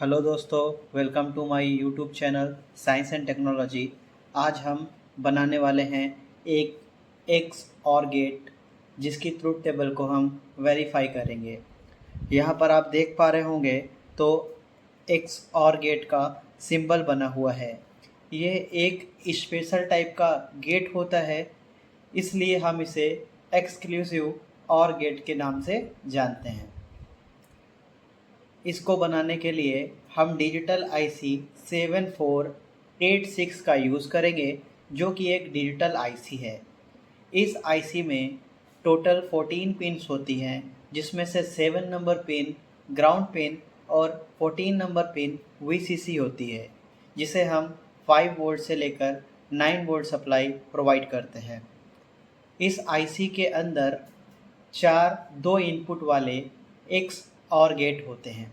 Hello दोस्तों, welcome to my YouTube channel science and technology. आज हम बनाने वाले हैं एक एक्स और गेट, जिसकी ट्रुथ टेबल को हम वेरीफाई करेंगे। यहाँ पर आप देख पा रहे होंगे तो एक्स और गेट का सिंबल बना हुआ है। ये एक स्पेशल टाइप का गेट होता है, इसलिए हम इसे एक्सक्लूसिव और गेट के नाम से जानते हैं। इसको बनाने के लिए हम डिजिटल आईसी 7486 का यूज़ करेंगे, जो कि एक डिजिटल आईसी है। इस आईसी में टोटल 14 पिन्स होती हैं, जिसमें से 7 नंबर पिन ग्राउंड पिन और 14 नंबर पिन वीसीसी होती है, जिसे हम 5 वोल्ट से लेकर 9 वोल्ट सप्लाई प्रोवाइड करते हैं। इस आईसी के अंदर 2 इनपुट वाले एक्स और गेट होते हैं।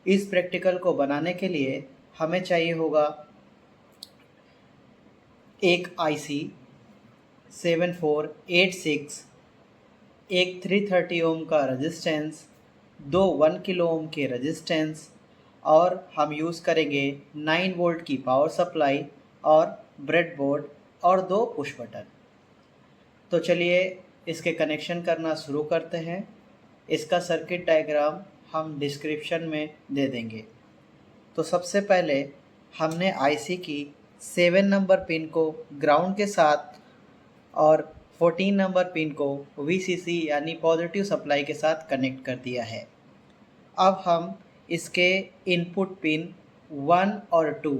इस प्रैक्टिकल को बनाने के लिए हमें चाहिए होगा एक आईसी 7486, एक 330 ओम का रेजिस्टेंस, 2 1 किलो ओम के रेजिस्टेंस, और हम यूज़ करेंगे 9 वोल्ट की पावर सप्लाई और ब्रेडबोर्ड और 2 पुश बटन। तो चलिए इसके कनेक्शन करना शुरू करते हैं। इसका सर्किट डायग्राम हम डिस्क्रिप्शन में दे देंगे। तो सबसे पहले हमने आईसी की 7 नंबर पिन को ग्राउंड के साथ और 14 नंबर पिन को वीसीसी यानी पॉजिटिव सप्लाई के साथ कनेक्ट कर दिया है। अब हम इसके इनपुट पिन 1 और 2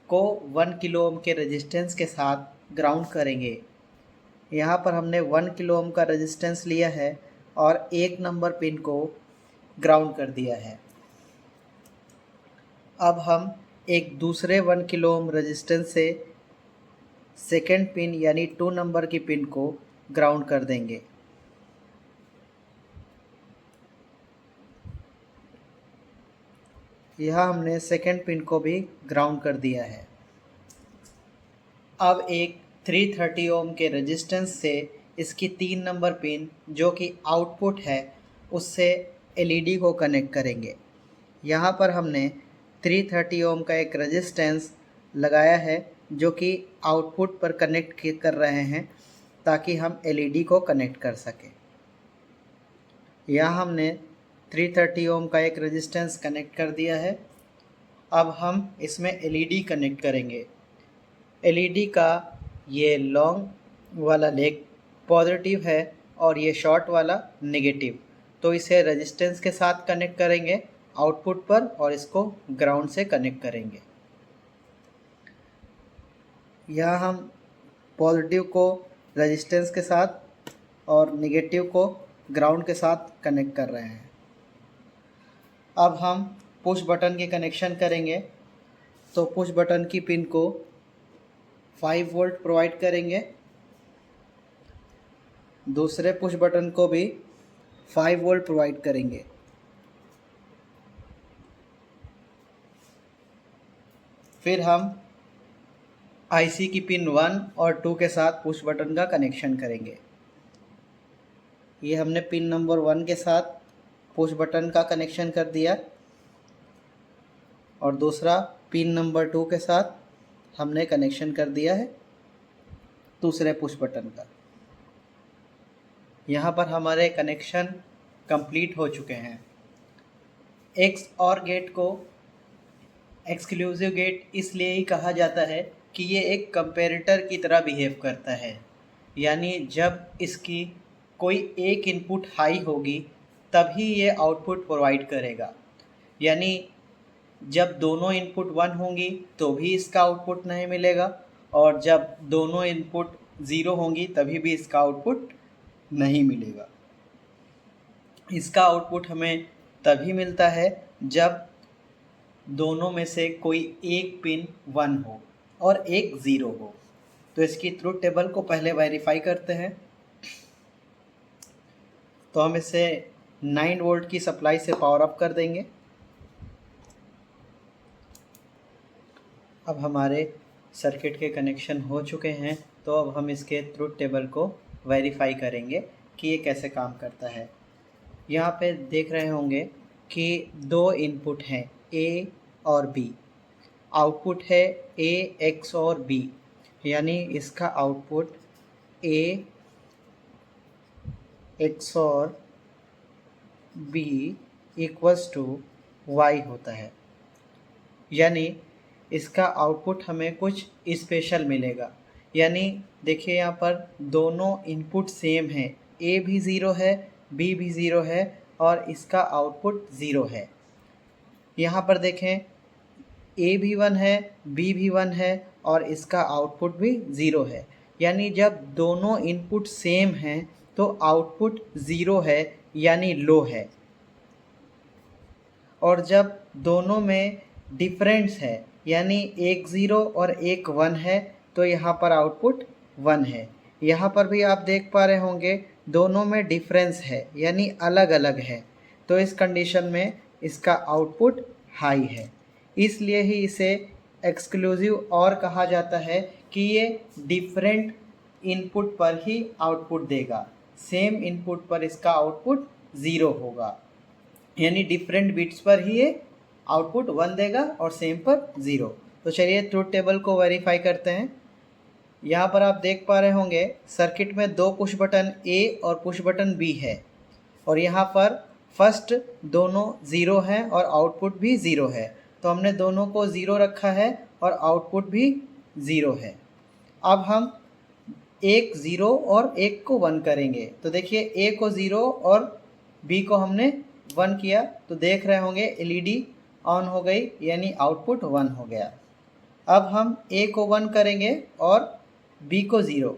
को 1 किलो ओम के रेजिस्टेंस के साथ ग्राउंड करेंगे। यहाँ पर हमने 1 किलो ओम का रेजिस्टेंस लिया है और 1 नंबर पिन को ग्राउंड कर दिया है। अब हम एक दूसरे 1 किलो ओम रेजिस्टेंस से सेकेंड पिन यानी 2 नंबर की पिन को ग्राउंड कर देंगे। यह हमने सेकेंड पिन को भी ग्राउंड कर दिया है। अब एक 330 ओम के रेजिस्टेंस से इसकी 3 नंबर पिन जो कि आउटपुट है, उससे एलईडी को कनेक्ट करेंगे। यहाँ पर हमने 330 ओम का एक रेजिस्टेंस लगाया है, जो कि आउटपुट पर कनेक्ट कर रहे हैं ताकि हम एलईडी को कनेक्ट कर सकें। यहाँ हमने 330 ओम का एक रेजिस्टेंस कनेक्ट कर दिया है। अब हम इसमें एलईडी कनेक्ट करेंगे। एलईडी का ये लॉन्ग वाला लेग पॉजिटिव है और ये शॉर्ट वाला नेगेटिव, तो इसे रेजिस्टेंस के साथ कनेक्ट करेंगे आउटपुट पर और इसको ग्राउंड से कनेक्ट करेंगे। यहाँ हम पॉजिटिव को रेजिस्टेंस के साथ और नेगेटिव को ग्राउंड के साथ कनेक्ट कर रहे हैं। अब हम पुश बटन के कनेक्शन करेंगे। तो पुश बटन की पिन को 5 वोल्ट प्रोवाइड करेंगे। दूसरे पुश बटन को भी 5 वोल्ट प्रोवाइड करेंगे। फिर हम आईसी की पिन 1 और 2 के साथ पुश बटन का कनेक्शन करेंगे। ये हमने पिन नंबर 1 के साथ पुश बटन का कनेक्शन कर दिया और दूसरा पिन नंबर 2 के साथ हमने कनेक्शन कर दिया है दूसरे पुश बटन का। यहाँ पर हमारे कनेक्शन कंप्लीट हो चुके हैं। एक्स और गेट को एक्सक्लूसिव गेट इसलिए ही कहा जाता है कि ये एक कंपैरेटर की तरह बिहेव करता है, यानी जब इसकी कोई एक इनपुट हाई होगी तभी ये आउटपुट प्रोवाइड करेगा, यानी जब दोनों इनपुट 1 होंगी तो भी इसका आउटपुट नहीं मिलेगा, और जब दोनों इनपुट 0 होंगी तभी भी इसका आउटपुट नहीं मिलेगा। इसका आउटपुट हमें तभी मिलता है जब दोनों में से कोई एक पिन 1 हो और एक 0 हो। तो इसकी ट्रुथ टेबल को पहले वेरीफाई करते हैं। तो हम इसे 9 वोल्ट की सप्लाई से पावर अप कर देंगे। अब हमारे सर्किट के कनेक्शन हो चुके हैं, तो अब हम इसके ट्रुथ टेबल को वेरीफाई करेंगे कि ये कैसे काम करता है। यहाँ पे देख रहे होंगे कि 2 इनपुट हैं, ए और बी। आउटपुट है ए एक्स और बी, यानी इसका आउटपुट ए एक्स और बी इक्वल्स टू वाई होता है। यानी इसका आउटपुट हमें कुछ स्पेशल मिलेगा। यानी देखिए यहाँ पर दोनों इनपुट सेम हैं, ए भी ज़ीरो है, बी भी ज़ीरो है और इसका आउटपुट ज़ीरो है। यहाँ पर देखें ए भी 1 है, बी भी 1 है और इसका आउटपुट भी ज़ीरो है। यानी जब दोनों इनपुट सेम हैं तो आउटपुट ज़ीरो है, यानी लो है। और जब दोनों में डिफरेंस है, यानी एक 0 और एक 1 है, तो यहाँ पर आउटपुट 1 है। यहाँ पर भी आप देख पा रहे होंगे दोनों में डिफरेंस है, यानी अलग अलग है, तो इस कंडीशन में इसका आउटपुट हाई है। इसलिए ही इसे एक्सक्लूसिव और कहा जाता है कि ये डिफरेंट इनपुट पर ही आउटपुट देगा। सेम इनपुट पर इसका आउटपुट 0 होगा, यानी डिफरेंट बिट्स पर ही ये आउटपुट 1 देगा और सेम पर 0। तो चलिए ट्रुथ टेबल को वेरीफाई करते हैं। यहाँ पर आप देख पा रहे होंगे सर्किट में दो पुश बटन ए और पुश बटन बी है, और यहाँ पर फर्स्ट दोनों 0 हैं और आउटपुट भी 0 है, तो हमने दोनों को 0 रखा है और आउटपुट भी 0 है। अब हम एक 0 और एक को 1 करेंगे, तो देखिए ए को 0 और बी को हमने 1 किया, तो देख रहे होंगे एलईडी ऑन हो गई, यानी आउटपुट 1 हो गया। अब हम ए को 1 करेंगे और बी को 0,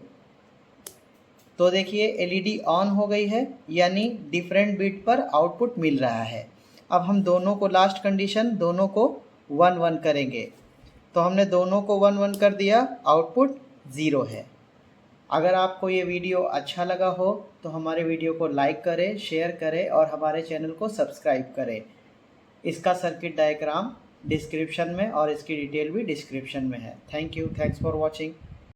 तो देखिए एलईडी ऑन हो गई है, यानी डिफरेंट बिट पर आउटपुट मिल रहा है। अब हम दोनों को लास्ट कंडीशन दोनों को 1 1 करेंगे, तो हमने दोनों को 1 1 कर दिया, आउटपुट 0 है। अगर आपको ये वीडियो अच्छा लगा हो तो हमारे वीडियो को लाइक करें, शेयर करें और हमारे चैनल को सब्सक्राइब करें। इसका सर्किट डायग्राम डिस्क्रिप्शन में और इसकी डिटेल भी डिस्क्रिप्शन में है। Thank you, thanks for watching.